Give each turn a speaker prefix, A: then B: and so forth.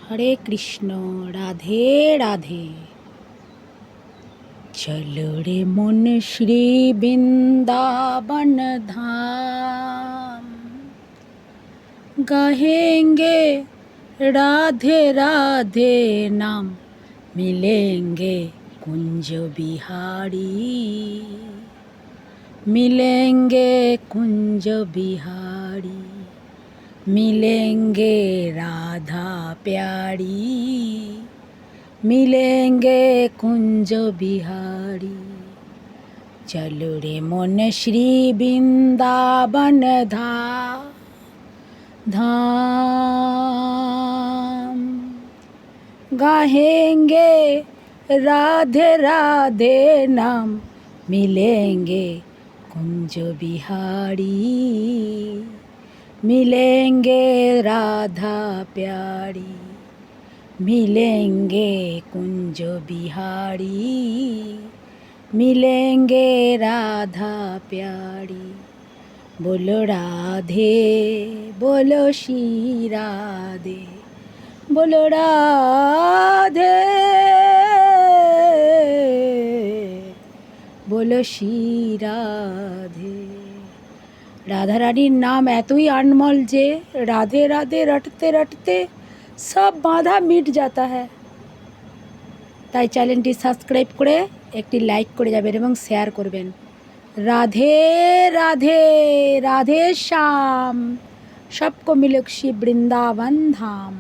A: হরে কৃষ্ণ, রাধে রাধে। চলো রে মন শ্রী বৃন্দাবন ধাম, গাহেंगे राधे राधे नाम, मिलेंगे कुंज बिहारी, मिलेंगे कुंज बिहारी, मिलेंगे राधा प्यारी, मिलेंगे कुंज बिहारी। चलो रे मन श्री वृंदावन धाम, गाहेंगे राधे राधे नाम, मिलेंगे कुंज बिहारी, मिलेंगे राधा प्यारी, मिलेंगे कुंज बिहारी, मिलेंगे राधा प्यारी। बोलो राधे बोलो श्री राधे, बोलो राधे बोलो श्री राधे। राधा रानीर नाम एतोई अनमोल जे राधे राधे रटते रटते सब बाधा मिट जाता है। তাই চ্যানেলটি সাবস্ক্রাইব করে একটি লাইক করে যাবেন এবং শেয়ার করবেন। राधे राधे राधे श्याम, सबको मिले श्री वृंदावन धाम।